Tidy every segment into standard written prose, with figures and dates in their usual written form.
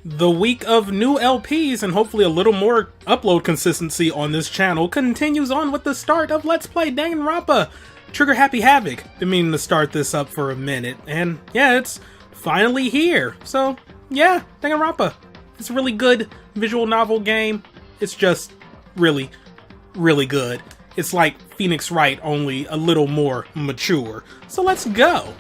The week of new LPs and hopefully a little more upload consistency on this channel continues on with the start of Let's Play Danganronpa Trigger Happy Havoc. Been meaning to start this up for a minute, and yeah, it's finally here. So yeah, Danganronpa. It's a really good visual novel game. It's just really, really good. It's like Phoenix Wright, only a little more mature. So let's go.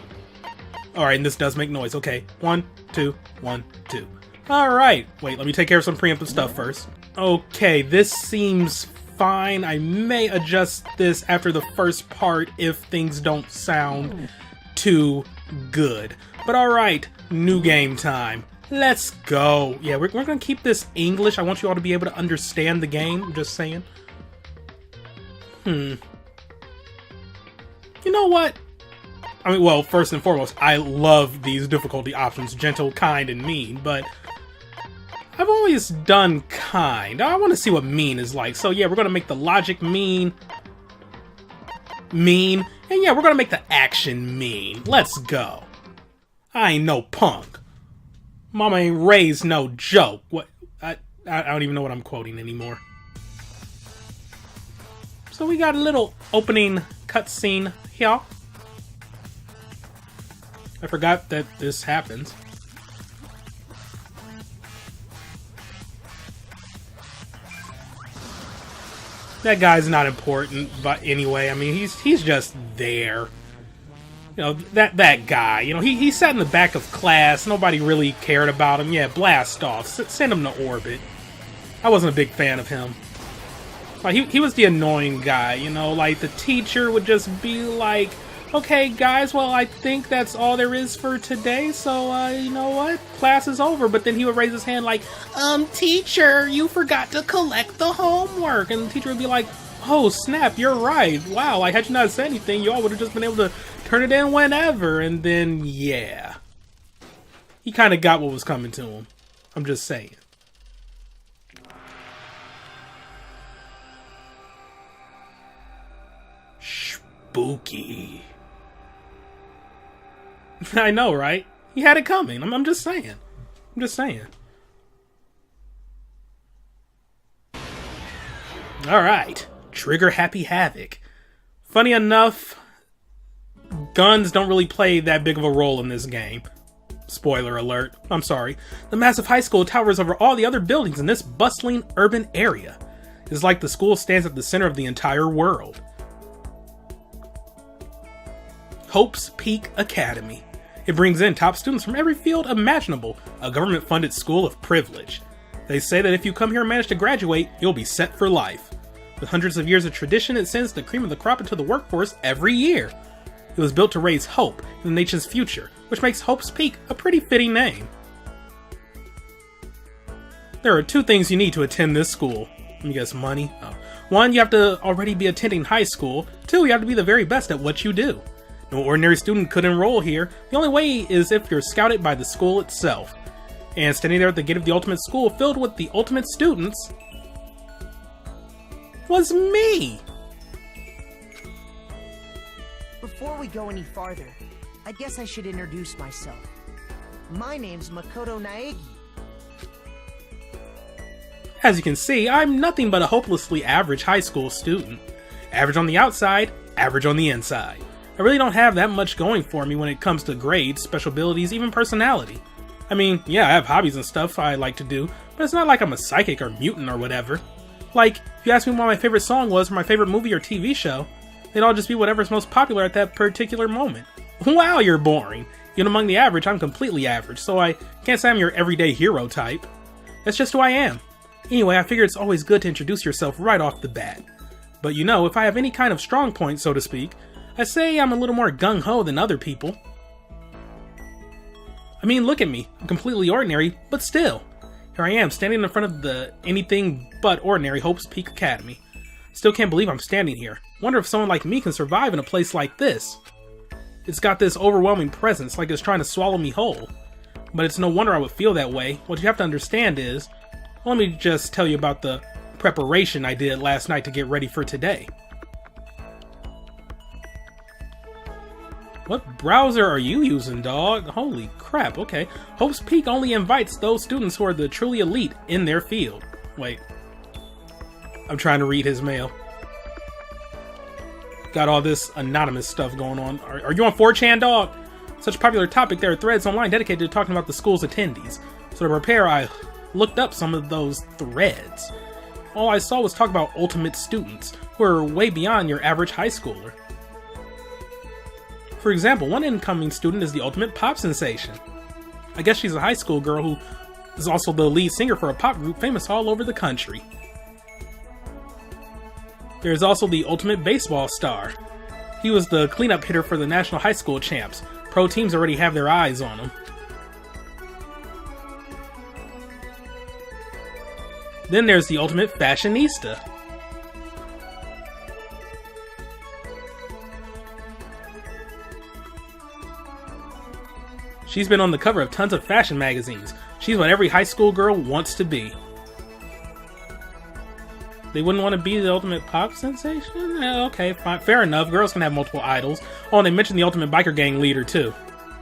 Alright, and this does make noise. Okay, 1, 2, 1, 2. Alright, wait, let me take care of some preemptive stuff first. Okay, this seems fine. I may adjust this after the first part if things don't sound too good. But alright, new game time. Let's go. Yeah, we're gonna keep this English. I want you all to be able to understand the game. I'm just saying. You know what? I mean, well, first and foremost, I love these difficulty options, gentle, kind, and mean, but I've always done kind. I want to see what mean is like. So yeah, we're gonna make the logic mean, and yeah, we're gonna make the action mean. Let's go. I ain't no punk. Mama ain't raised no joke. What? I don't even know what I'm quoting anymore. So we got a little opening cutscene here. I forgot that this happens. That guy's not important, but anyway, I mean, he's just there. You know, that guy, you know, he sat in the back of class, nobody really cared about him. Yeah, blast off, send him to orbit. I wasn't a big fan of him. Like, he was the annoying guy, you know, like the teacher would just be like, okay guys, well I think that's all there is for today, so you know what, class is over. But then he would raise his hand like, teacher, you forgot to collect the homework. And the teacher would be like, oh snap, you're right, wow, like had you not said anything, you all would have just been able to turn it in whenever. And then yeah, he kind of got what was coming to him. I'm just saying. Spooky. I know, right? He had it coming. I'm just saying. I'm just saying. Alright. Trigger Happy Havoc. Funny enough, guns don't really play that big of a role in this game. Spoiler alert. I'm sorry. The massive high school towers over all the other buildings in this bustling urban area. It's like the school stands at the center of the entire world. Hope's Peak Academy. It brings in top students from every field imaginable, a government-funded school of privilege. They say that if you come here and manage to graduate, you'll be set for life. With hundreds of years of tradition, it sends the cream of the crop into the workforce every year. It was built to raise hope in the nation's future, which makes Hope's Peak a pretty fitting name. There are 2 things you need to attend this school. Let me guess, money? Oh. 1, you have to already be attending high school. 2, you have to be the very best at what you do. No ordinary student could enroll here. The only way is if you're scouted by the school itself. And standing there at the gate of the ultimate school filled with the ultimate students was me! Before we go any farther, I guess I should introduce myself. My name's Makoto Naegi. As you can see, I'm nothing but a hopelessly average high school student. Average on the outside, average on the inside. I really don't have that much going for me when it comes to grades, special abilities, even personality. I mean, yeah, I have hobbies and stuff I like to do, but it's not like I'm a psychic or mutant or whatever. Like, if you ask me what my favorite song was or my favorite movie or TV show, they'd all just be whatever's most popular at that particular moment. Wow, you're boring. Even among the average, I'm completely average, so I can't say I'm your everyday hero type. That's just who I am. Anyway, I figure it's always good to introduce yourself right off the bat. But you know, if I have any kind of strong point, so to speak, I say I'm a little more gung-ho than other people. I mean, look at me. I'm completely ordinary, but still. Here I am, standing in front of the anything but ordinary Hope's Peak Academy. Still can't believe I'm standing here. Wonder if someone like me can survive in a place like this. It's got this overwhelming presence, like it's trying to swallow me whole. But it's no wonder I would feel that way. What you have to understand is, let me just tell you about the preparation I did last night to get ready for today. What browser are you using, dog? Holy crap, okay. Hope's Peak only invites those students who are the truly elite in their field. Wait. I'm trying to read his mail. Got all this anonymous stuff going on. Are you on 4chan, dog? Such a popular topic, there are threads online dedicated to talking about the school's attendees. So to prepare, I looked up some of those threads. All I saw was talk about ultimate students, who are way beyond your average high schooler. For example, one incoming student is the ultimate pop sensation. I guess she's a high school girl who is also the lead singer for a pop group famous all over the country. There's also the ultimate baseball star. He was the cleanup hitter for the national high school champs. Pro teams already have their eyes on him. Then there's the ultimate fashionista. She's been on the cover of tons of fashion magazines. She's what every high school girl wants to be. They wouldn't want to be the ultimate pop sensation? Okay, fine. Fair enough. Girls can have multiple idols. Oh, and they mentioned the ultimate biker gang leader, too.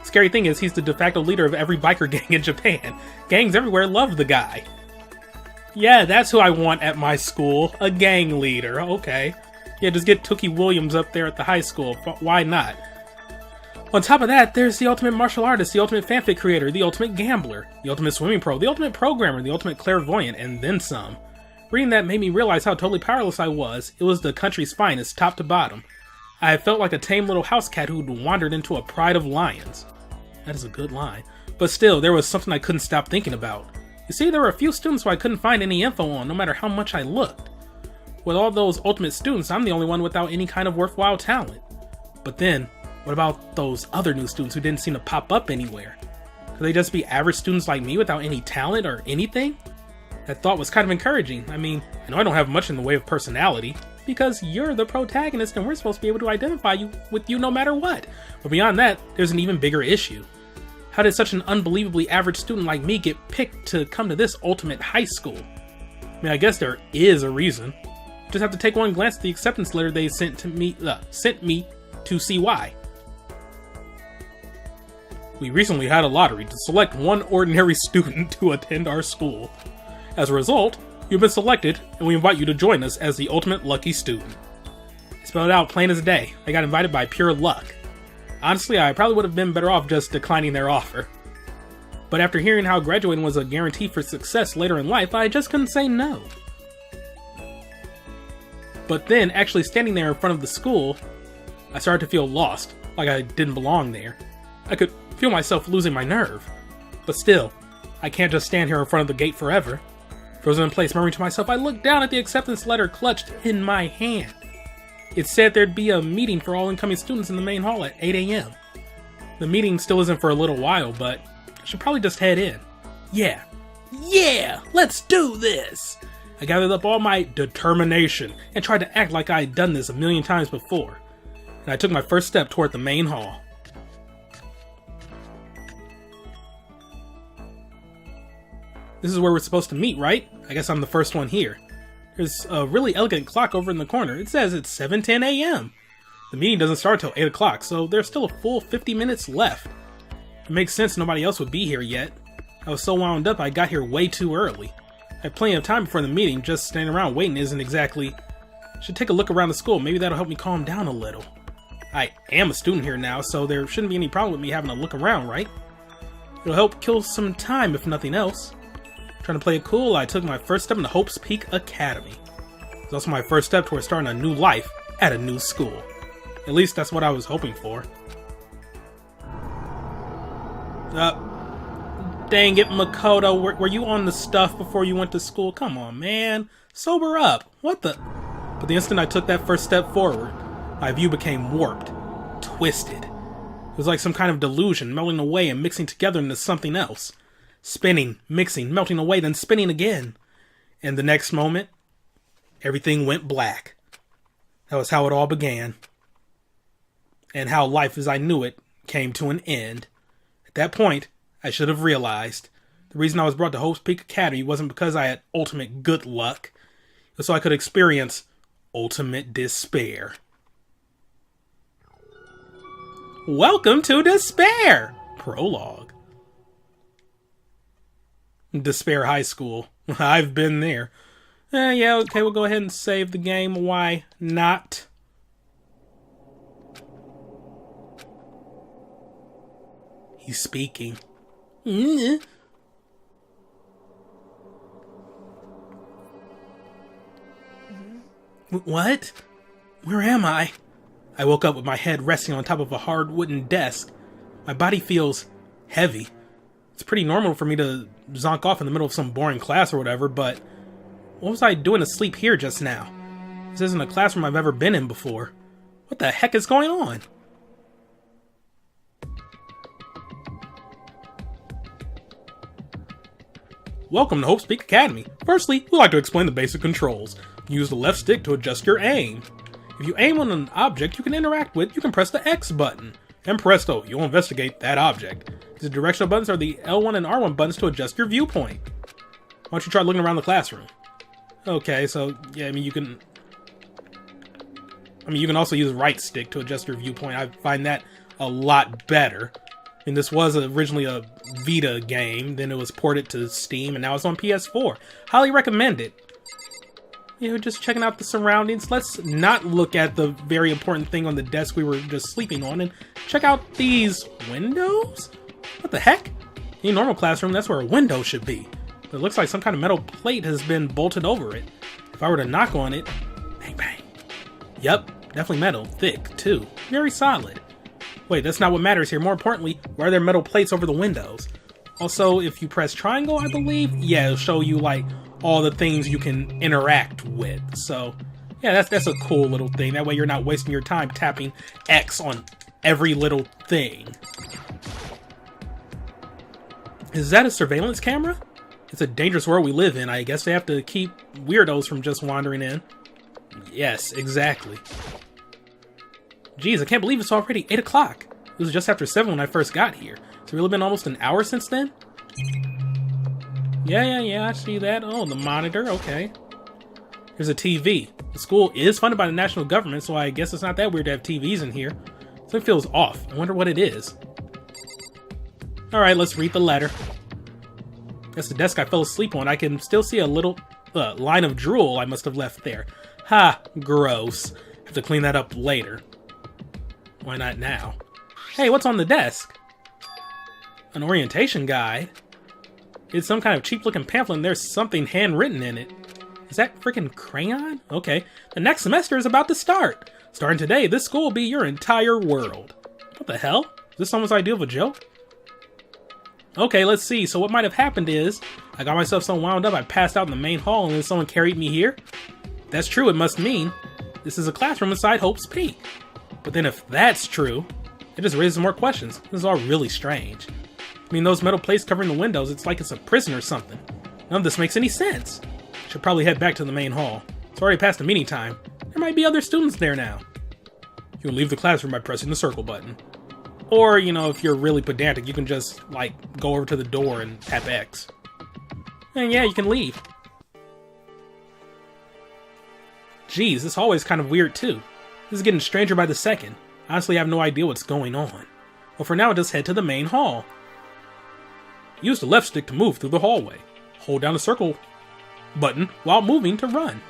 Scary thing is, he's the de facto leader of every biker gang in Japan. Gangs everywhere love the guy. Yeah, that's who I want at my school. A gang leader. Okay. Yeah, just get Tookie Williams up there at the high school. Why not? On top of that, there's the ultimate martial artist, the ultimate fanfic creator, the ultimate gambler, the ultimate swimming pro, the ultimate programmer, the ultimate clairvoyant, and then some. Reading that made me realize how totally powerless I was. It was the country's finest, top to bottom. I felt like a tame little house cat who'd wandered into a pride of lions. That is a good line. But still, there was something I couldn't stop thinking about. You see, there were a few students who I couldn't find any info on, no matter how much I looked. With all those ultimate students, I'm the only one without any kind of worthwhile talent. But then, what about those other new students who didn't seem to pop up anywhere? Could they just be average students like me without any talent or anything? That thought was kind of encouraging. I mean, I know I don't have much in the way of personality, because you're the protagonist and we're supposed to be able to identify with you no matter what. But beyond that, there's an even bigger issue. How did such an unbelievably average student like me get picked to come to this ultimate high school? I mean, I guess there is a reason. Just have to take one glance at the acceptance letter they sent me to see why. We recently had a lottery to select one ordinary student to attend our school. As a result, you've been selected, and we invite you to join us as the ultimate lucky student. I spelled it out plain as day. I got invited by pure luck. Honestly, I probably would have been better off just declining their offer. But after hearing how graduating was a guarantee for success later in life, I just couldn't say no. But then, actually standing there in front of the school, I started to feel lost, like I didn't belong there. I could feel myself losing my nerve. But still, I can't just stand here in front of the gate forever. Frozen in place, murmuring to myself, I looked down at the acceptance letter clutched in my hand. It said there'd be a meeting for all incoming students in the main hall at 8 a.m. The meeting still isn't for a little while, but I should probably just head in. Yeah, let's do this! I gathered up all my determination and tried to act like I had done this a million times before. And I took my first step toward the main hall. This is where we're supposed to meet, right? I guess I'm the first one here. There's a really elegant clock over in the corner. It says it's 7:10 a.m. The meeting doesn't start till 8 o'clock, so there's still a full 50 minutes left. It makes sense nobody else would be here yet. I was so wound up I got here way too early. I had plenty of time before the meeting, just standing around waiting isn't exactly... Should take a look around the school, maybe that'll help me calm down a little. I am a student here now, so there shouldn't be any problem with me having a look around, right? It'll help kill some time if nothing else. Trying to play it cool, I took my first step into Hope's Peak Academy. It's also my first step towards starting a new life at a new school. At least that's what I was hoping for. Dang it, Makoto, were you on the stuff before you went to school? Come on, man. Sober up. What the... But the instant I took that first step forward, my view became warped, twisted. It was like some kind of delusion, melting away and mixing together into something else. Spinning, mixing, melting away, then spinning again. And the next moment, everything went black. That was how it all began. And how life as I knew it came to an end. At that point, I should have realized the reason I was brought to Hope's Peak Academy wasn't because I had ultimate good luck. It was so I could experience ultimate despair. Welcome to Despair! Prologue. Despair High School. I've been there. Yeah, okay, we'll go ahead and save the game. Why not? He's speaking. What? Where am I? I woke up with my head resting on top of a hard wooden desk. My body feels heavy. It's pretty normal for me to zonk off in the middle of some boring class or whatever, but what was I doing asleep here just now? This isn't a classroom I've ever been in before. What the heck is going on? Welcome to Hope Speak Academy. Firstly, we'd like to explain the basic controls. Use the left stick to adjust your aim. If you aim on an object you can interact with, you can press the X button. And presto, you'll investigate that object. The directional buttons are the L1 and R1 buttons to adjust your viewpoint. Why don't you try looking around the classroom? Okay, so, yeah, you can also use right stick to adjust your viewpoint. I find that a lot better. And this was originally a Vita game, then it was ported to Steam, and now it's on PS4. Highly recommend it. Just checking out the surroundings. Let's not look at the very important thing on the desk we were just sleeping on, and check out these windows? What the heck? In a normal classroom, that's where a window should be. But it looks like some kind of metal plate has been bolted over it. If I were to knock on it, bang bang. Yep, definitely metal. Thick, too. Very solid. Wait, that's not what matters here. More importantly, why are there metal plates over the windows? Also, if you press triangle, I believe, yeah, it'll show you, like, all the things you can interact with. So, yeah, that's a cool little thing. That way you're not wasting your time tapping X on every little thing. Is that a surveillance camera? It's a dangerous world we live in. I guess they have to keep weirdos from just wandering in. Yes, exactly. Jeez, I can't believe it's already 8 o'clock. It was just after 7 when I first got here. It's really been almost an hour since then? Yeah, I see that. Oh, the monitor, okay. There's a TV. The school is funded by the national government, so I guess it's not that weird to have TVs in here. Something feels off. I wonder what it is. Alright, let's read the letter. That's the desk I fell asleep on. I can still see a little line of drool I must have left there. Ha, gross. Have to clean that up later. Why not now? Hey, what's on the desk? An orientation guide? It's some kind of cheap-looking pamphlet and there's something handwritten in it. Is that freaking crayon? Okay. The next semester is about to start. Starting today, this school will be your entire world. What the hell? Is this someone's idea of a joke? Okay, let's see. So what might have happened is, I got myself so wound up I passed out in the main hall and then someone carried me here? That's true, it must mean this is a classroom inside Hope's Peak. But then if that's true, it just raises more questions. This is all really strange. I mean, those metal plates covering the windows, it's like it's a prison or something. None of this makes any sense. Should probably head back to the main hall. It's already past the meeting time. There might be other students there now. You can leave the classroom by pressing the circle button. Or, if you're really pedantic, you can just, go over to the door and tap X. And yeah, you can leave. Geez, this hallway's kind of weird too. This is getting stranger by the second. Honestly, I have no idea what's going on. Well, for now, just head to the main hall. Use the left stick to move through the hallway. Hold down the circle button while moving to run.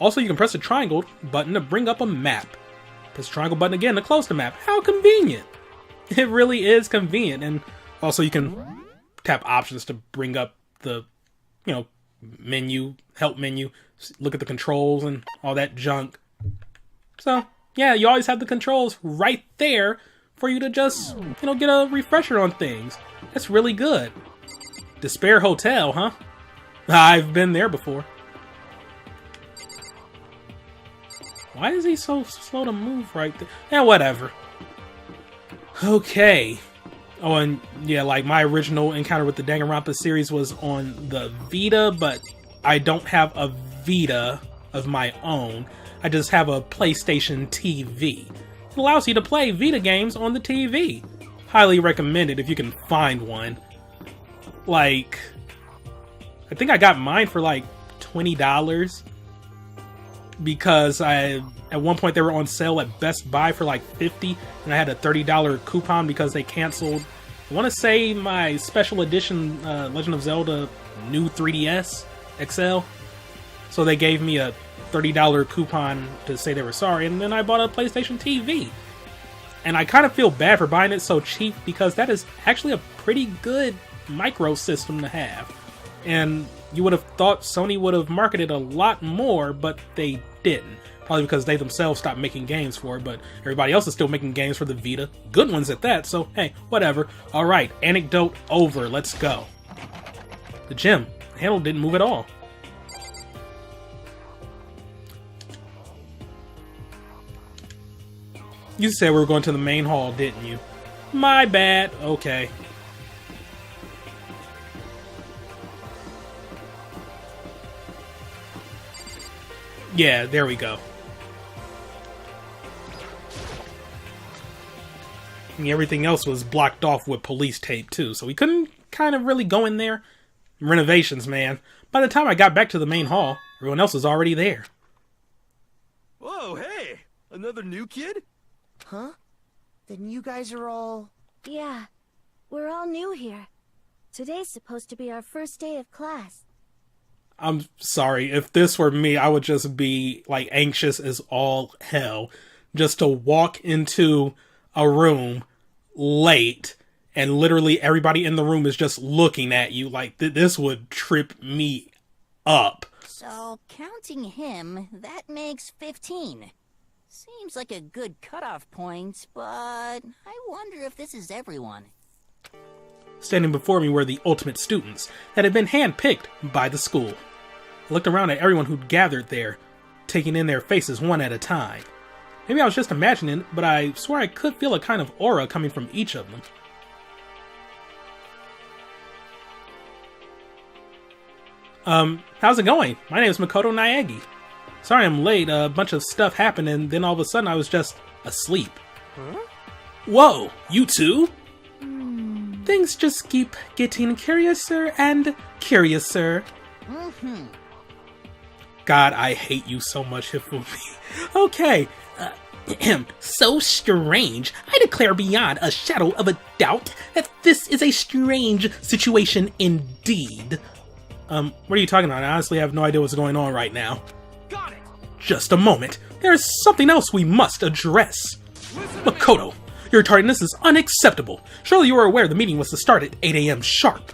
Also, you can press the triangle button to bring up a map. Press the triangle button again to close the map. How convenient! It really is convenient. And also, you can tap options to bring up the, menu, help menu, look at the controls and all that junk. So, yeah, you always have the controls right there for you to just, get a refresher on things. That's really good. Despair Hotel, huh? I've been there before. Why is he so slow to move right there? Yeah, whatever. Okay. Oh, and yeah, my original encounter with the Danganronpa series was on the Vita, but I don't have a Vita of my own. I just have a PlayStation TV. It allows you to play Vita games on the TV. Highly recommended if you can find one. I think I got mine for $20. because at one point they were on sale at Best Buy for like $50, and I had a $30 coupon because they canceled, I want to say, my special edition Legend of Zelda new 3DS XL. So they gave me a $30 coupon to say they were sorry, and then I bought a PlayStation TV. And I kind of feel bad for buying it so cheap because that is actually a pretty good micro system to have. And you would have thought Sony would have marketed a lot more, but they didn't. Probably because they themselves stopped making games for it, but everybody else is still making games for the Vita. Good ones at that, so hey, whatever. Alright, anecdote over, let's go. The gym. The handle didn't move at all. You said we were going to the main hall, didn't you? My bad. Okay. Yeah, there we go. I mean, everything else was blocked off with police tape, too, so we couldn't kind of really go in there. Renovations, man. By the time I got back to the main hall, everyone else was already there. Whoa, hey! Another new kid? Huh? Then you guys are all... Yeah, we're all new here. Today's supposed to be our first day of class. I'm sorry, if this were me, I would just be, like, anxious as all hell. Just to walk into a room late, and literally everybody in the room is just looking at you. Like, this would trip me up. So, counting him, that makes 15. Seems like a good cutoff point, but I wonder if this is everyone. Standing before me were the ultimate students that had been handpicked by the school. I looked around at everyone who'd gathered there, taking in their faces one at a time. Maybe I was just imagining it, but I swore I could feel a kind of aura coming from each of them. How's it going? My name is Makoto Naegi. Sorry I'm late, a bunch of stuff happened and then all of a sudden I was just asleep. Huh? Whoa, you too? Things just keep getting curiouser and curiouser. God, I hate you so much, Hifumi. Okay, so strange. I declare beyond a shadow of a doubt that this is a strange situation indeed. What are you talking about? I honestly have no idea what's going on right now. Got it! Just a moment. There is something else we must address. Makoto, your tardiness is unacceptable. Surely you are aware the meeting was to start at 8 a.m. sharp.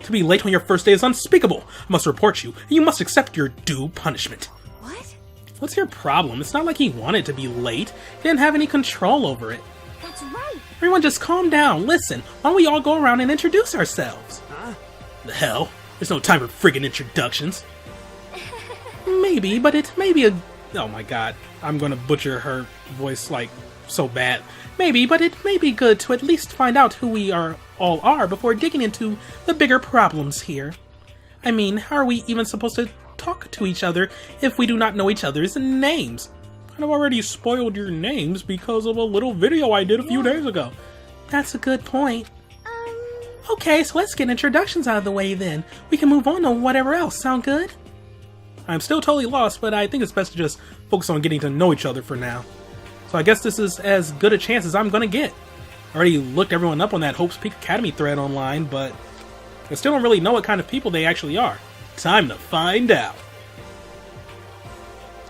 To be late on your first day is unspeakable. I must report you, and you must accept your due punishment. What? What's your problem? It's not like he wanted to be late. He didn't have any control over it. That's right. Everyone just calm down. Listen, why don't we all go around and introduce ourselves? Huh? The hell? There's no time for friggin' introductions. Maybe, but it may be a... Oh my god. I'm gonna butcher her voice, like, so bad. Maybe, but it may be good to at least find out who we all are before digging into the bigger problems here. I mean, how are we even supposed to talk to each other if we do not know each other's names? I've already spoiled your names because of a little video I did a few days ago. That's a good point. Okay, so let's get introductions out of the way then. We can move on to whatever else. Sound good? I'm still totally lost, but I think it's best to just focus on getting to know each other for now. So I guess this is as good a chance as I'm gonna get. I already looked everyone up on that Hope's Peak Academy thread online, but I still don't really know what kind of people they actually are. Time to find out.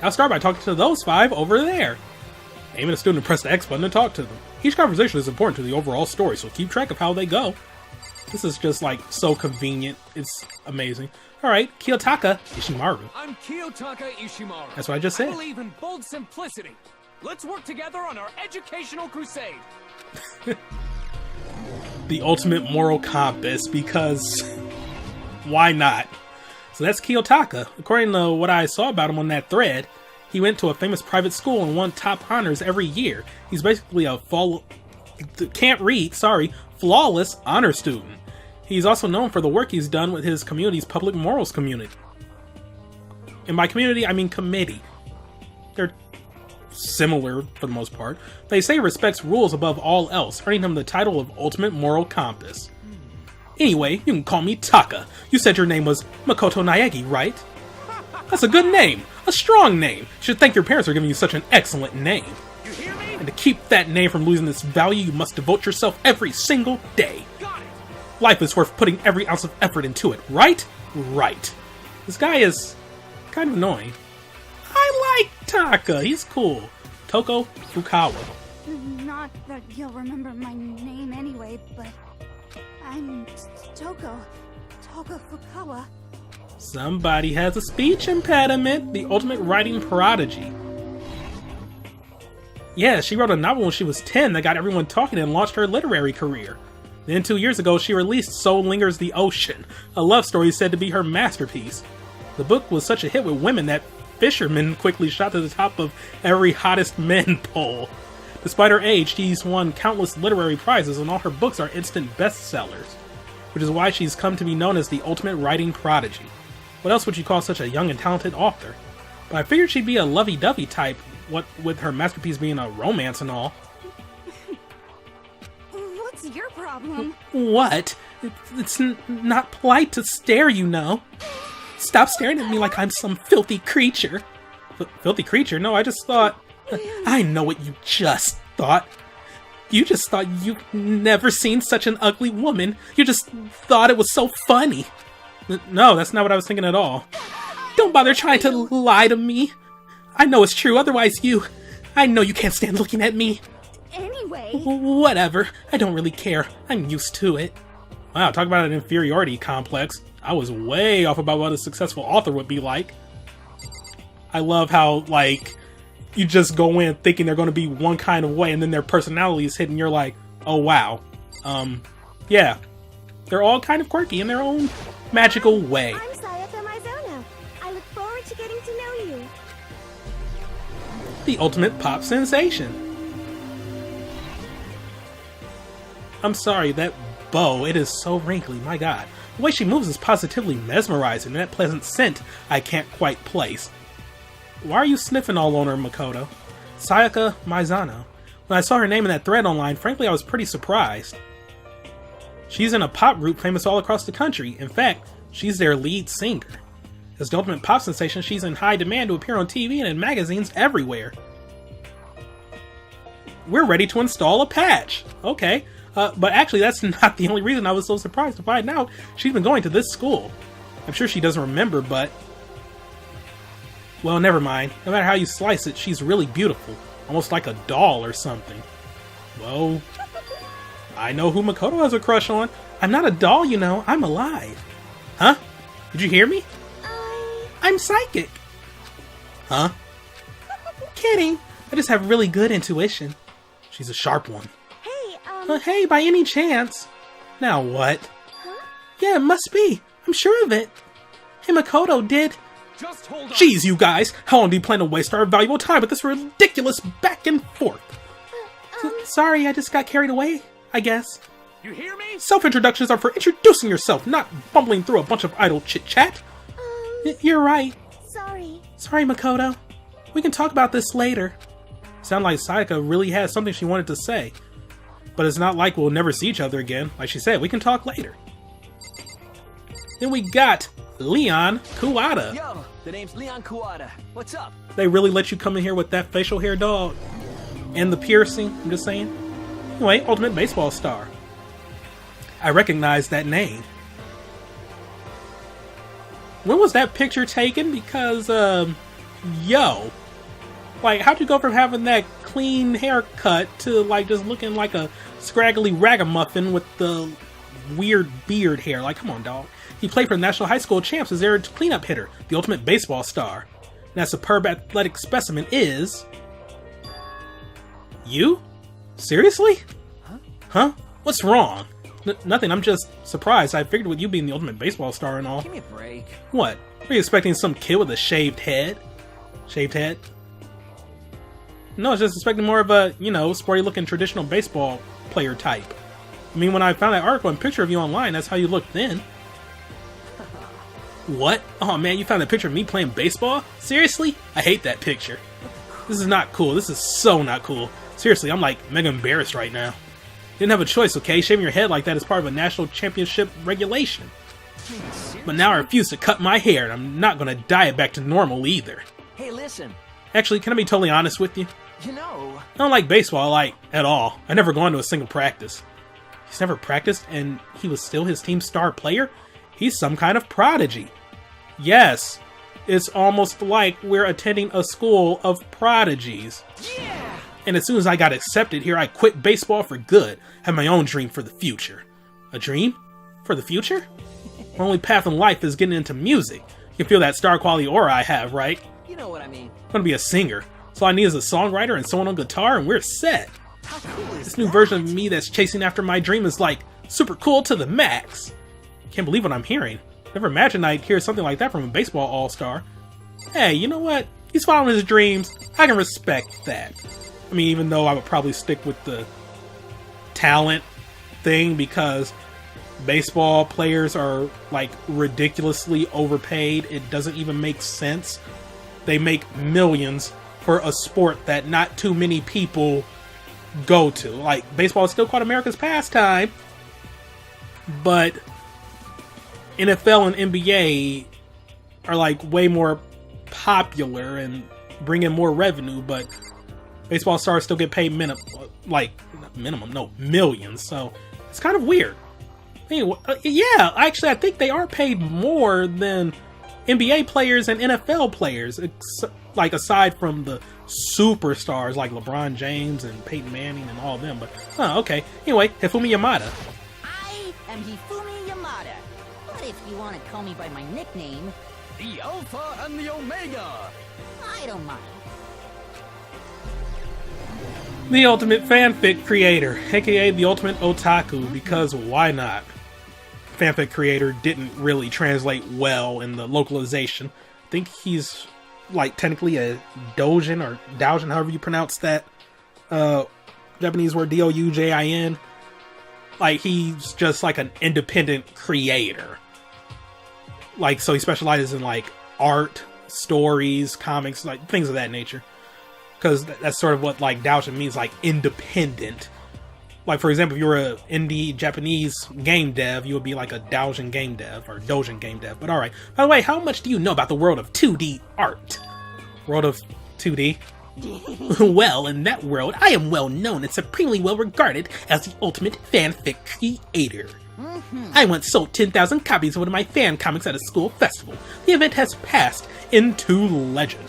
I'll start by talking to those 5 over there. Aim at a student and press the X button to talk to them. Each conversation is important to the overall story, so keep track of how they go. This is just, like, so convenient. It's amazing. Alright, Kiyotaka Ishimaru. I'm Kiyotaka Ishimaru. That's what I just said. I believe in bold simplicity. Let's work together on our educational crusade. The ultimate moral compass, because why not? So that's Kiyotaka. According to what I saw about him on that thread, he went to a famous private school and won top honors every year. He's basically a flawless honor student. He's also known for the work he's done with his community's public morals community. And by community, I mean committee. They're similar for the most part. They say he respects rules above all else, earning him the title of Ultimate Moral Compass. Anyway, you can call me Taka. You said your name was Makoto Naegi, right? That's a good name. A strong name. You should thank your parents for giving you such an excellent name. You hear me? And to keep that name from losing its value, you must devote yourself every single day. Got it. Life is worth putting every ounce of effort into it, right? Right. This guy is kind of annoying. I like Taka. He's cool. Toko Fukawa. Not that you'll remember my name anyway, but I'm Toko Fukawa. Somebody has a speech impediment. The ultimate writing prodigy. Yeah, she wrote a novel when she was 10 that got everyone talking and launched her literary career. Then 2 years ago, she released So Lingers the Ocean, a love story said to be her masterpiece. The book was such a hit with women that fishermen quickly shot to the top of every hottest men poll. Despite her age, she's won countless literary prizes and all her books are instant bestsellers, which is why she's come to be known as the ultimate writing prodigy. What else would you call such a young and talented author? But I figured she'd be a lovey-dovey type, what with her masterpiece being a romance and all. What's your problem? What? It's not polite to stare, you know. Stop staring at me like I'm some filthy creature. Filthy creature? No, I just thought... I know what you just thought. You just thought you've never seen such an ugly woman. You just thought it was so funny. No, that's not what I was thinking at all. Don't bother trying to lie to me. I know it's true, otherwise I know you can't stand looking at me. Anyway... Whatever. I don't really care. I'm used to it. Wow, talk about an inferiority complex. I was way off about what a successful author would be like. I love how, like, you just go in thinking they're going to be one kind of way, and then their personality is hidden, and you're like, oh wow. Yeah. They're all kind of quirky in their own magical way. I'm Sayaka Mizono. I look forward to getting to know you. The ultimate pop sensation. I'm sorry, that bow, it is so wrinkly, my god. The way she moves is positively mesmerizing, and that pleasant scent I can't quite place. Why are you sniffing all on her, Makoto? Sayaka Mizono. When I saw her name in that thread online, frankly I was pretty surprised. She's in a pop group famous all across the country. In fact, she's their lead singer. As the ultimate pop sensation, she's in high demand to appear on TV and in magazines everywhere. We're ready to install a patch. Okay. But actually, that's not the only reason I was so surprised to find out she's been going to this school. I'm sure she doesn't remember, but... Well, never mind. No matter how you slice it, she's really beautiful. Almost like a doll or something. Well, I know who Makoto has a crush on. I'm not a doll, you know. I'm alive. Huh? Did you hear me? I'm psychic. Huh? Kidding. I just have really good intuition. She's a sharp one. Hey, by any chance? Now what? Huh? Yeah, it must be. I'm sure of it. Hey, Makoto did... Just hold on. Jeez, you guys! How long do you plan to waste our valuable time with this ridiculous back and forth? Sorry, I just got carried away, I guess. You hear me? Self-introductions are for introducing yourself, not bumbling through a bunch of idle chit-chat. You're right. Sorry. Sorry, Makoto. We can talk about this later. Sound like Sayaka really has something she wanted to say. But it's not like we'll never see each other again. Like she said, we can talk later. Then we got Leon Kuwata. Yo, the name's Leon Kuwata. What's up? They really let you come in here with that facial hair, dog. And the piercing, I'm just saying. Anyway, ultimate baseball star. I recognize that name. When was that picture taken? Because, yo. Like, how'd you go from having that clean haircut to, like, just looking like a scraggly ragamuffin with the weird beard hair? Like, come on, dog. He played for the National High School Champs as their cleanup hitter, the ultimate baseball star. And that superb athletic specimen is... You? Seriously? Huh? What's wrong? Nothing, I'm just surprised. I figured with you being the ultimate baseball star and all. Give me a break. What? Are you expecting some kid with a shaved head? Shaved head? No, I was just expecting more of a, you know, sporty-looking traditional baseball player type. I mean, when I found that article and picture of you online, that's how you looked then. What? Oh man, you found that picture of me playing baseball? Seriously? I hate that picture. This is not cool. This is so not cool. Seriously, I'm like mega embarrassed right now. Didn't have a choice, okay? Shaving your head like that is part of a national championship regulation. But now I refuse to cut my hair, and I'm not gonna dye it back to normal either. Hey, listen. Actually, can I be totally honest with you? You know, I don't like baseball, like, at all. I never gone to a single practice. He's never practiced, and he was still his team's star player? He's some kind of prodigy. Yes, it's almost like we're attending a school of prodigies. yeah! And as soon as I got accepted here, I quit baseball for good. Had my own dream for the future. A dream? For the future? My only path in life is getting into music. You can feel that star quality aura I have, right? You know what I mean. I'm gonna be a singer. So all I need is a songwriter and someone on guitar, and we're set. How cool is This new version of me that's chasing after my dream is like super cool to the max. Can't believe what I'm hearing. Never imagined I'd hear something like that from a baseball all-star. Hey, you know what? He's following his dreams. I can respect that. I mean, even though I would probably stick with the talent thing because baseball players are like ridiculously overpaid. It doesn't even make sense. They make millions for a sport that not too many people go to. Like, baseball is still called America's pastime, but NFL and NBA are like way more popular and bring in more revenue, but baseball stars still get paid millions. So it's kind of weird. Anyway, yeah, actually, I think they are paid more than NBA players and NFL players, like aside from the superstars like LeBron James and Peyton Manning and all of them. But okay. Anyway, Hifumi Yamada. I am Hifumi Yamada. But if you want to call me by my nickname, the Alpha and the Omega? I don't mind. The ultimate fanfic creator, aka the ultimate otaku, because why not? Fanfic creator didn't really translate well in the localization. I think he's like technically a doujin or doujin, however you pronounce that Japanese word, doujin. Like, he's just like an independent creator. Like, so he specializes in like art, stories, comics, like things of that nature. Because that's sort of what like doujin means, like independent. Like, for example, if you were an indie Japanese game dev, you would be like a doujin game dev or doujin game dev. But alright. By the way, how much do you know about the world of 2D art? World of 2D? Well, in that world, I am well known and supremely well regarded as the ultimate fanfic creator. I once sold 10,000 copies of one of my fan comics at a school festival. The event has passed into legend.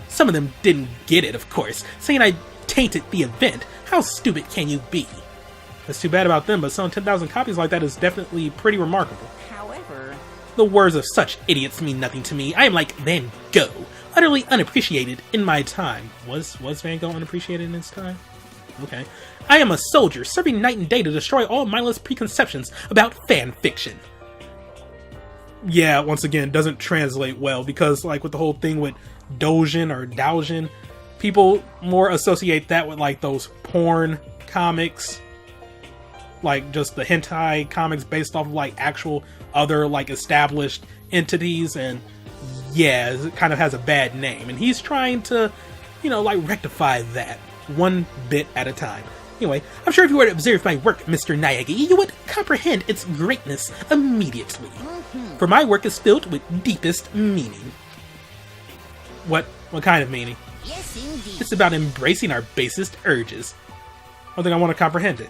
Some of them didn't get it, of course, saying I tainted the event. How stupid can you be? That's too bad about them, but selling 10,000 copies like that is definitely pretty remarkable. However, the words of such idiots mean nothing to me. I am like Van Gogh, utterly unappreciated in my time. Was Van Gogh unappreciated in his time? Okay. I am a soldier, serving night and day to destroy all mindless preconceptions about fan fiction. Yeah, once again, doesn't translate well, because like with the whole thing with doujin or doujin, people more associate that with like those porn comics, like just the hentai comics based off of like actual other like established entities, and yeah, it kind of has a bad name, and he's trying to, like rectify that one bit at a time. Anyway, I'm sure if you were to observe my work, Mr. Naegi, you would comprehend its greatness immediately. For my work is filled with deepest meaning. What kind of meaning? yes indeed. It's about embracing our basest urges. I don't think I want to comprehend it.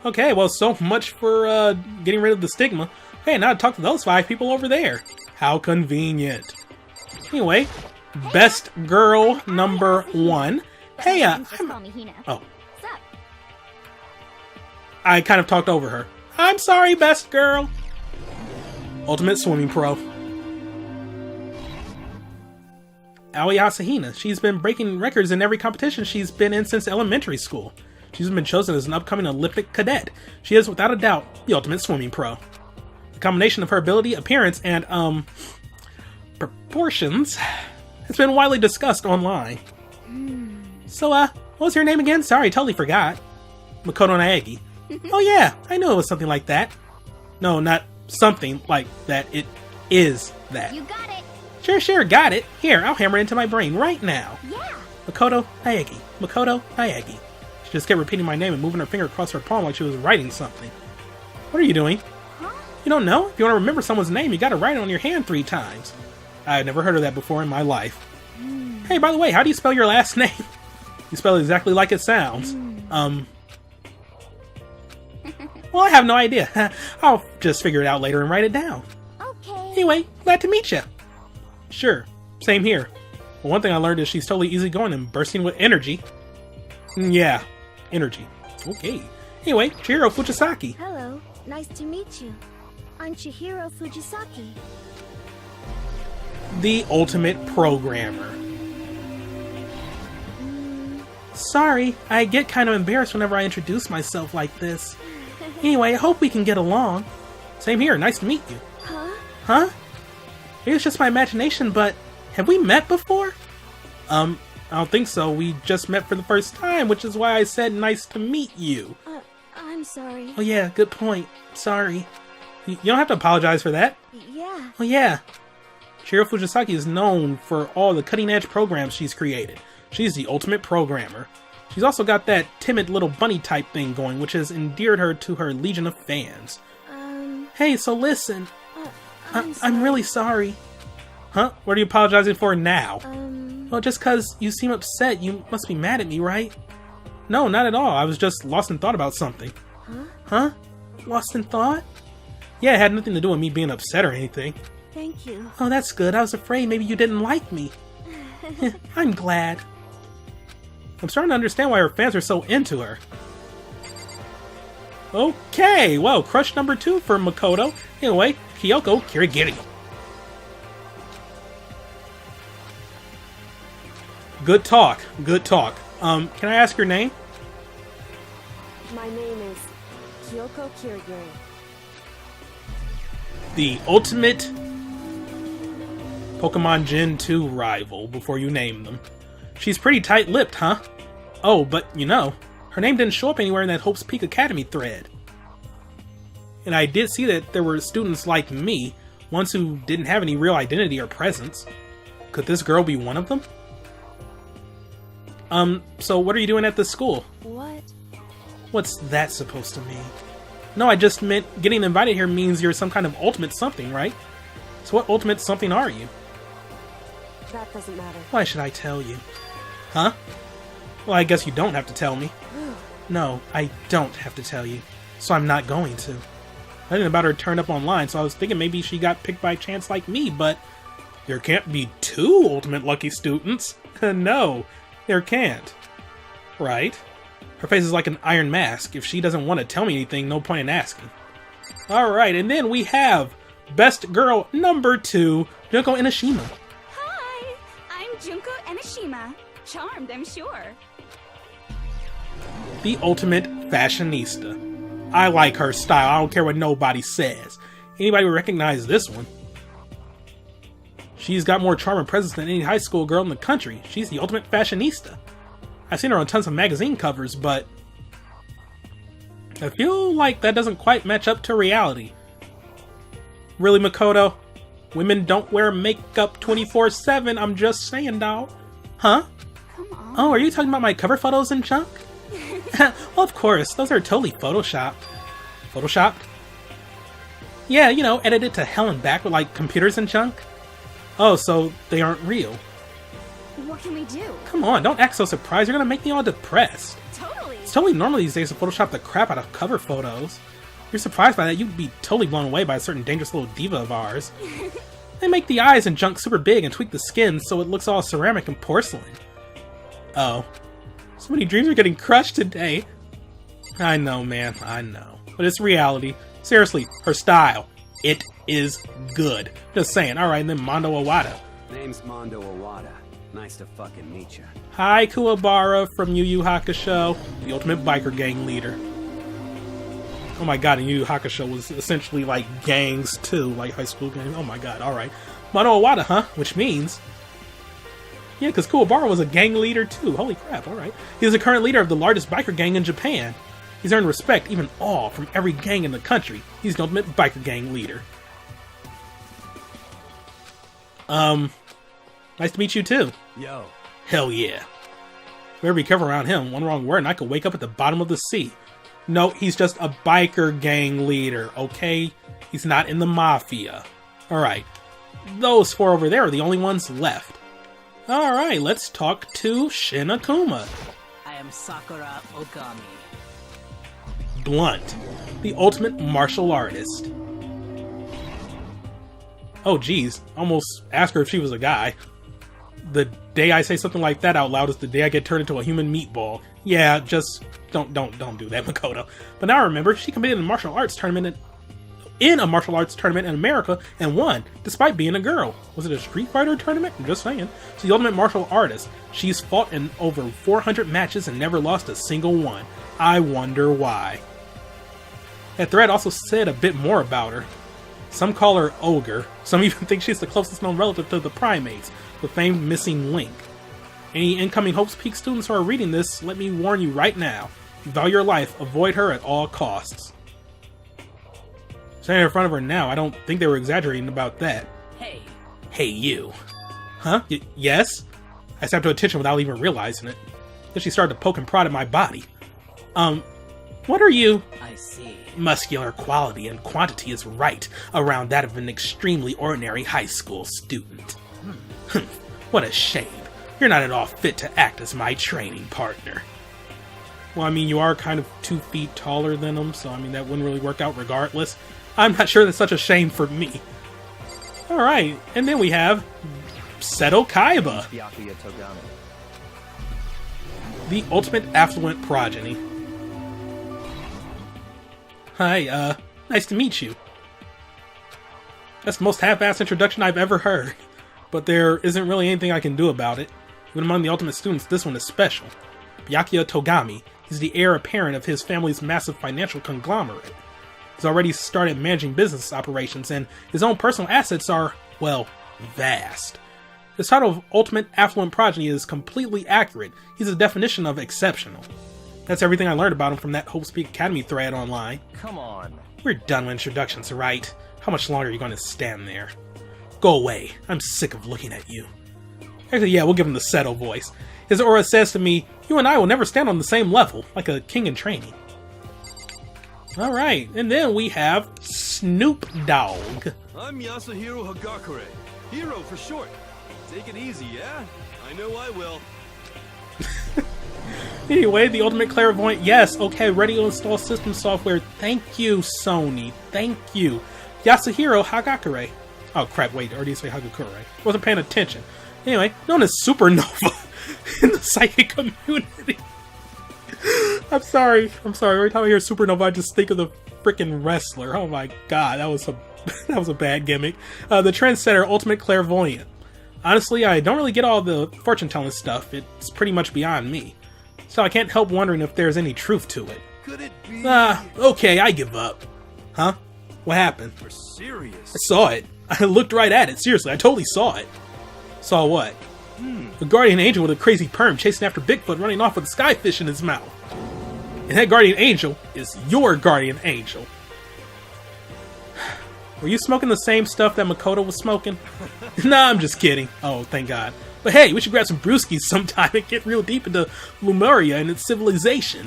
Okay, well, so much for getting rid of the stigma. Hey, now to talk to those 5 people over there. How convenient. Anyway, best girl number 1. Hey, Call me Hina. oh, What's up? I kind of talked over her. I'm sorry, best girl. Ultimate swimming pro. Aoi Asahina. She's been breaking records in every competition she's been in since elementary school. She's been chosen as an upcoming Olympic cadet. She is, without a doubt, the ultimate swimming pro. The combination of her ability, appearance, and, proportions has been widely discussed online. So, what was her name again? Sorry, totally forgot. Makoto Naegi. Oh yeah, I knew it was something like that. No, not something like that. It is that. You got it. Sure, got it. Here, I'll hammer it into my brain right now. Yeah. Makoto Naegi. Makoto Naegi. She just kept repeating my name and moving her finger across her palm like she was writing something. What are you doing? Huh? You don't know? If you want to remember someone's name, you gotta write it on your hand 3 times. I've never heard of that before in my life. Hey, by the way, how do you spell your last name? You spell it exactly like it sounds. Well, I have no idea. I'll just figure it out later and write it down. Okay. Anyway, glad to meet you. Sure, same here. Well, one thing I learned is she's totally easygoing and bursting with energy. Yeah, energy. Okay. Anyway, Chihiro Fujisaki. Hello. Nice to meet you. I'm Chihiro Fujisaki. The ultimate programmer. Sorry, I get kind of embarrassed whenever I introduce myself like this. Anyway, I hope we can get along. Same here, nice to meet you. Huh? Huh? Maybe it's just my imagination, but have we met before? I don't think so. We just met for the first time, which is why I said nice to meet you. I'm sorry. Oh yeah, good point. Sorry. You don't have to apologize for that. Yeah. Oh yeah. Chihiro Fujisaki is known for all the cutting-edge programs she's created. She's the ultimate programmer. She's also got that timid little bunny type thing going, which has endeared her to her legion of fans. Hey, so listen. I'm really sorry. Huh? What are you apologizing for now? Well, just 'cause you seem upset, you must be mad at me, right? No, not at all. I was just lost in thought about something. Huh? Lost in thought? Yeah, it had nothing to do with me being upset or anything. Thank you. Oh, that's good. I was afraid maybe you didn't like me. I'm glad. I'm starting to understand why her fans are so into her. Okay, well, crush number 2 for Makoto. Anyway, Kyoko Kirigiri. Good talk, good talk. Can I ask your name? My name is Kyoko Kirigiri. The ultimate Pokemon Gen 2 rival, before you name them. She's pretty tight-lipped, huh? Oh, but you know, her name didn't show up anywhere in that Hope's Peak Academy thread. And I did see that there were students like me, ones who didn't have any real identity or presence. Could this girl be one of them? So what are you doing at this school? What? What's that supposed to mean? No, I just meant getting invited here means you're some kind of ultimate something, right? So what ultimate something are you? That doesn't matter. Why should I tell you? Huh? Well, I guess you don't have to tell me. No, I don't have to tell you. So I'm not going to. Nothing about her turned up online, so I was thinking maybe she got picked by chance like me, but there can't be 2 ultimate lucky students. No, there can't. Right? Her face is like an iron mask. If she doesn't want to tell me anything, no point in asking. Alright, and then we have Best Girl number 2, Junko Enoshima. Hi, I'm Junko Enoshima. Charmed, I'm sure. The ultimate fashionista. I like her style. I don't care what nobody says. Anybody would recognize this one. She's got more charm and presence than any high school girl in the country. She's the ultimate fashionista. I've seen her on tons of magazine covers, but I feel like that doesn't quite match up to reality. Really, Makoto? Women don't wear makeup 24/7, I'm just saying, dawg. Huh? Come on. Oh, are you talking about my cover photos and junk? Well, of course, those are totally photoshopped. Photoshopped? Yeah, you know, edited to hell and back with like computers and junk. Oh, so they aren't real. What can we do? Come on, don't act so surprised, you're gonna make me all depressed. Totally. It's totally normal these days to Photoshop the crap out of cover photos. If you're surprised by that, you'd be totally blown away by a certain dangerous little diva of ours. They make the eyes and junk super big and tweak the skin so it looks all ceramic and porcelain. Oh. So many dreams are getting crushed today. I know, man, I know. But it's reality. Seriously, her style. It is good. Just saying. Alright, and then Mondo Owada. Name's Mondo Owada. Nice to fucking meet you. Hi, Kuwabara from Yu Yu Hakusho, the ultimate biker gang leader. Oh my god, and Yu Yu Hakusho was essentially like gangs too, like high school gangs. Oh my god, alright. Mondo Owada, huh? Which means... yeah, because Kuwabara was a gang leader too. Holy crap, alright. He is the current leader of the largest biker gang in Japan. He's earned respect, even awe, from every gang in the country. He's the ultimate biker gang leader. Nice to meet you too. Yo. Hell yeah. Better be careful around him. One wrong word and I could wake up at the bottom of the sea. No, he's just a biker gang leader, okay? He's not in the mafia. Alright. Those 4 over there are the only ones left. Alright, let's talk to Shin Akuma. I am Sakura Okami. Blunt, the ultimate martial artist. Oh geez, almost asked her if she was a guy. The day I say something like that out loud is the day I get turned into a human meatball. Yeah, just don't do that, Makoto. But now I remember she competed in a martial arts tournament in America and won, despite being a girl. Was it a Street Fighter tournament? I'm just saying. She's the ultimate martial artist. She's fought in over 400 matches and never lost a single one. I wonder why. That thread also said a bit more about her. Some call her Ogre. Some even think she's the closest known relative to the primates, the famed missing link. Any incoming Hope's Peak students who are reading this, let me warn you right now. If you value your life, avoid her at all costs. Standing in front of her now, I don't think they were exaggerating about that. Hey. Hey, you. Huh? Yes? I snapped to attention without even realizing it. Then she started to poke and prod at my body. What are you? I see. Muscular quality and quantity is right around that of an extremely ordinary high school student. What a shame. You're not at all fit to act as my training partner. Well, I mean, you are kind of 2 feet taller than him, so I mean, that wouldn't really work out regardless. I'm not sure that's such a shame for me. Alright, and then we have Seto Kaiba, the ultimate affluent progeny. Hi, nice to meet you. That's the most half-assed introduction I've ever heard, but there isn't really anything I can do about it. Even among the ultimate students, this one is special. Byakuya Togami, he's the heir apparent of his family's massive financial conglomerate. He's already started managing business operations, and his own personal assets are, well, vast. His title of Ultimate Affluent Progeny is completely accurate. He's a definition of exceptional. That's everything I learned about him from that Hope's Peak Academy thread online. Come on. We're done with introductions, right? How much longer are you going to stand there? Go away. I'm sick of looking at you. Actually, yeah, we'll give him the Seto voice. His aura says to me, you and I will never stand on the same level, like a king in training. Alright, and then we have Snoop Dogg. I'm Yasuhiro Hagakure. Hero for short. Take it easy, yeah? I know I will. Anyway, the ultimate clairvoyant. Yes, okay, ready to install system software. Thank you, Sony. Thank you. Yasuhiro Hagakure. Oh crap, wait, I already say Hagakure. Wasn't paying attention. Anyway, known as Supernova in the psychic community. I'm sorry. Every time I hear Supernova, I just think of the freaking wrestler. Oh my god, that was a bad gimmick. The trendsetter, ultimate clairvoyant. Honestly, I don't really get all the fortune-telling stuff. It's pretty much beyond me. So I can't help wondering if there's any truth to it. Could it be? Okay, I give up. Huh? What happened? You're serious? I saw it. I looked right at it. Seriously, I totally saw it. Saw what? A guardian angel with a crazy perm chasing after Bigfoot running off with a skyfish in his mouth. And that guardian angel is your guardian angel. Were you smoking the same stuff that Makoto was smoking? Nah, I'm just kidding. Oh, thank God. But hey, we should grab some brewskis sometime and get real deep into Lemuria and its civilization.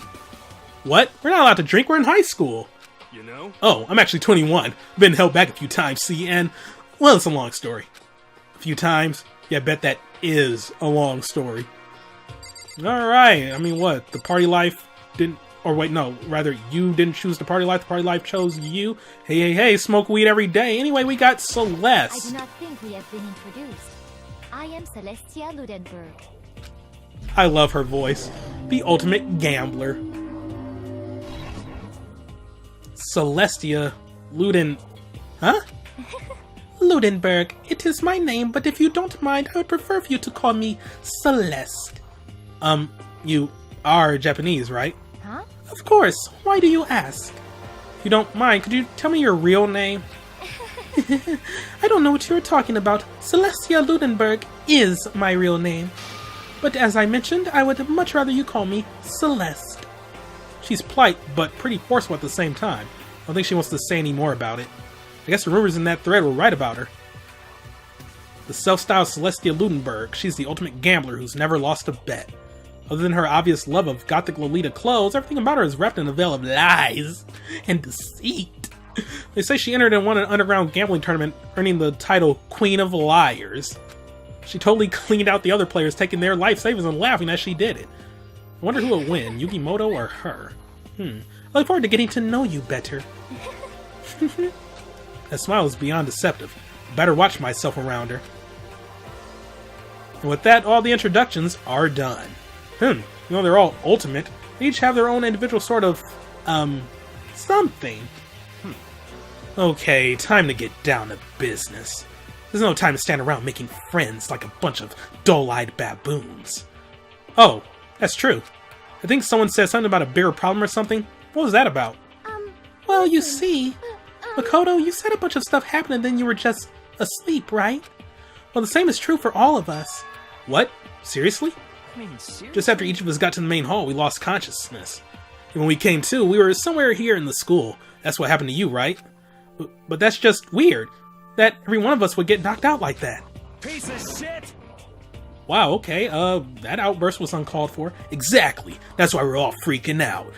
What? We're not allowed to drink, we're in high school. You know? Oh, I'm actually 21. Been held back a few times, see, and, well, it's a long story. A few times? Yeah, I bet that is a long story. Alright, I mean, what? The party life didn't... Or wait, no, rather, you didn't choose the party life chose you. Hey, smoke weed every day. Anyway, we got Celeste. I do not think we have been introduced. I am Celestia Ludenberg. I love her voice. The ultimate gambler. Celestia Luden... Huh? Ludenberg. It is my name, but if you don't mind, I would prefer for you to call me Celeste. You are Japanese, right? Huh? Of course. Why do you ask? If you don't mind, could you tell me your real name? I don't know what you're talking about. Celestia Ludenberg is my real name. But as I mentioned, I would much rather you call me Celeste. She's polite, but pretty forceful at the same time. I don't think she wants to say any more about it. I guess the rumors in that thread were right about her. The self-styled Celestia Ludenberg, she's the ultimate gambler who's never lost a bet. Other than her obvious love of gothic Lolita clothes, everything about her is wrapped in a veil of lies and deceit. They say she entered and won an underground gambling tournament, earning the title Queen of Liars. She totally cleaned out the other players, taking their life savings and laughing as she did it. I wonder who will win, Yugimoto or her? I look forward to getting to know you better. That smile is beyond deceptive. Better watch myself around her. And with that, all the introductions are done. You know, they're all ultimate. They each have their own individual sort of, something. Okay, time to get down to business. There's no time to stand around making friends like a bunch of dull-eyed baboons. Oh, that's true. I think someone said something about a bigger problem or something. What was that about? Well, you see, Makoto, you said a bunch of stuff happened and then you were just asleep, right? Well, the same is true for all of us. What? Seriously? I mean, seriously? Just after each of us got to the main hall, we lost consciousness. And when we came to, we were somewhere here in the school. That's what happened to you, right? But that's just weird. That every one of us would get knocked out like that. Piece of shit! Wow, okay, that outburst was uncalled for. Exactly. That's why we're all freaking out.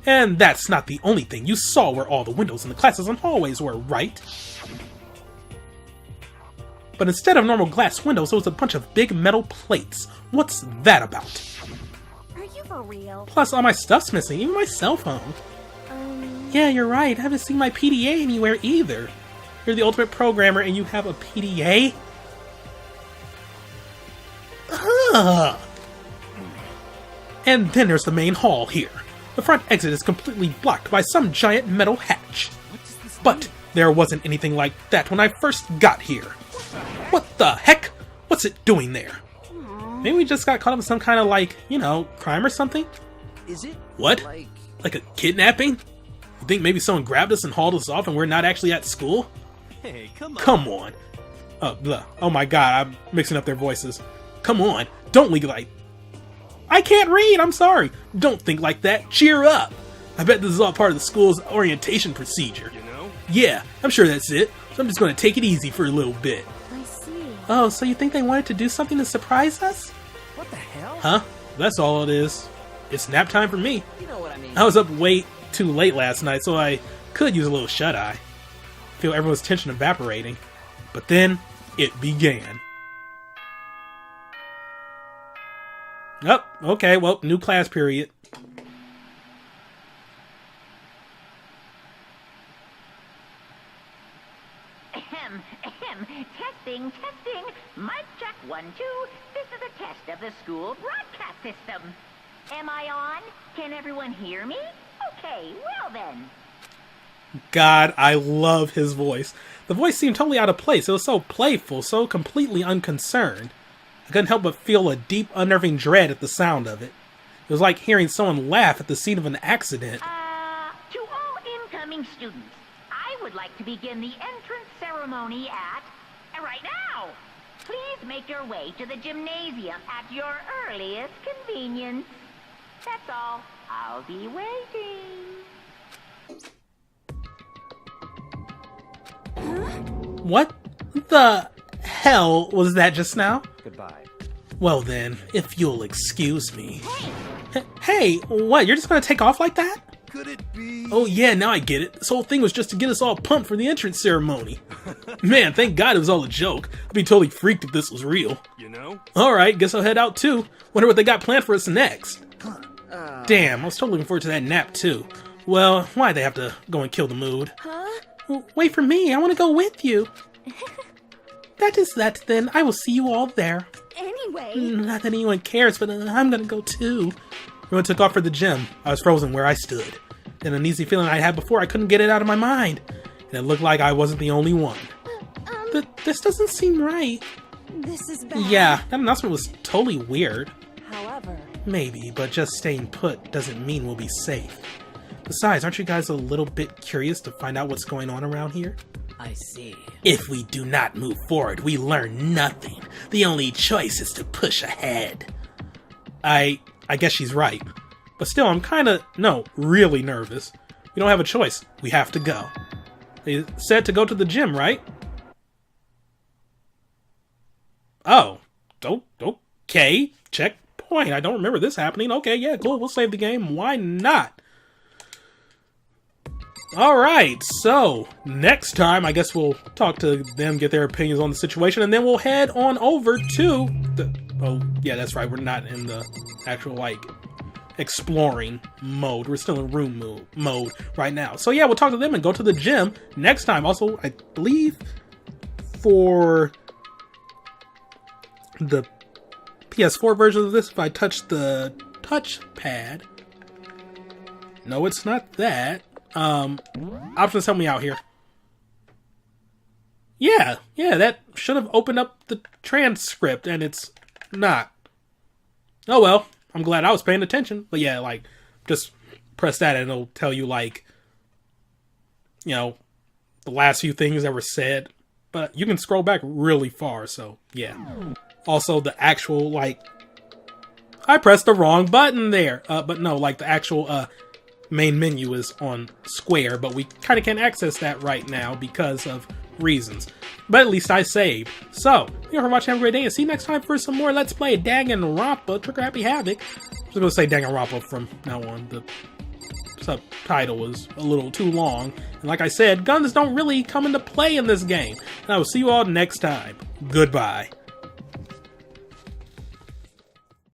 And that's not the only thing. You saw where all the windows in the classes and hallways were, right? But instead of normal glass windows, it was a bunch of big metal plates. What's that about? Are you for real? Plus, all my stuff's missing, even my cell phone. Yeah, you're right. I haven't seen my PDA anywhere either. You're the ultimate programmer and you have a PDA? And then there's the main hall here. The front exit is completely blocked by some giant metal hatch. But there wasn't anything like that when I first got here. What the heck? What's it doing there? Maybe we just got caught up in some kind of, like, you know, crime or something? Is it? What? Like a kidnapping? You think maybe someone grabbed us and hauled us off and we're not actually at school? Hey, come on. Come on. Oh my god, I'm mixing up their voices. Come on, don't leave like... I can't read, I'm sorry. Don't think like that, cheer up. I bet this is all part of the school's orientation procedure. You know? Yeah, I'm sure that's it. So I'm just going to take it easy for a little bit. I see. Oh, so you think they wanted to do something to surprise us? What the hell? Huh? That's all it is. It's nap time for me. You know what I mean. I was up way too late last night, so I could use a little shut-eye. Feel everyone's tension evaporating. But then, it began. Oh, okay, well, new class period. Testing. Mic check 1, 2. This is a test of the school broadcast system. Am I on? Can everyone hear me? Okay, well then. God, I love his voice. The voice seemed totally out of place. It was so playful, so completely unconcerned. I couldn't help but feel a deep, unnerving dread at the sound of it. It was like hearing someone laugh at the scene of an accident. To all incoming students, I would like to begin the entrance ceremony at... right now! Please make your way to the gymnasium at your earliest convenience. That's all. I'll be waiting. What the hell was that just now? Goodbye. Well then, if you'll excuse me. Hey, what? You're just gonna take off like that? Could it be? Oh yeah, now I get it. This whole thing was just to get us all pumped for the entrance ceremony. Man, thank God it was all a joke. I'd be totally freaked if this was real. You know? Alright, guess I'll head out too. Wonder what they got planned for us next. Damn, I was totally looking forward to that nap too. Well, why'd they have to go and kill the mood? Huh? Well, wait for me, I want to go with you. That is that then, I will see you all there. Anyway... Not that anyone cares, but I'm gonna go too. Everyone took off for the gym. I was frozen where I stood. Then an uneasy feeling I had before, I couldn't get it out of my mind. And it looked like I wasn't the only one. This doesn't seem right. This is bad. Yeah, that announcement was totally weird. However... Maybe, but just staying put doesn't mean we'll be safe. Besides, aren't you guys a little bit curious to find out what's going on around here? I see. If we do not move forward, we learn nothing. The only choice is to push ahead. I guess she's right. But still, I'm really nervous. We don't have a choice. We have to go. They said to go to the gym, right? Oh. Okay. Checkpoint. I don't remember this happening. Okay, yeah, cool. We'll save the game. Why not? Alright, so next time I guess we'll talk to them, get their opinions on the situation, and then we'll head on over to the... Oh, yeah, that's right, we're not in the actual, like, exploring mode. We're still in room mode right now. So yeah, we'll talk to them and go to the gym next time. Also, I believe for the PS4 version of this, if I touch the touchpad... No, it's not that. Options, help me out here. Yeah, that should have opened up the transcript, and it's not. Oh well, I'm glad I was paying attention. But yeah, like, just press that and it'll tell you, like, you know, the last few things that were said. But you can scroll back really far, so yeah. Also, the actual, like, I pressed the wrong button there. But no, like, the actual, main menu is on square, but we kind of can't access that right now because of reasons. But at least I saved. So, thank you for watching, have a great day, and see you next time for some more Let's Play Danganronpa, Trigger Happy Havoc. I'm just gonna say Danganronpa from now on. The subtitle was a little too long. And like I said, guns don't really come into play in this game. And I will see you all next time. Goodbye.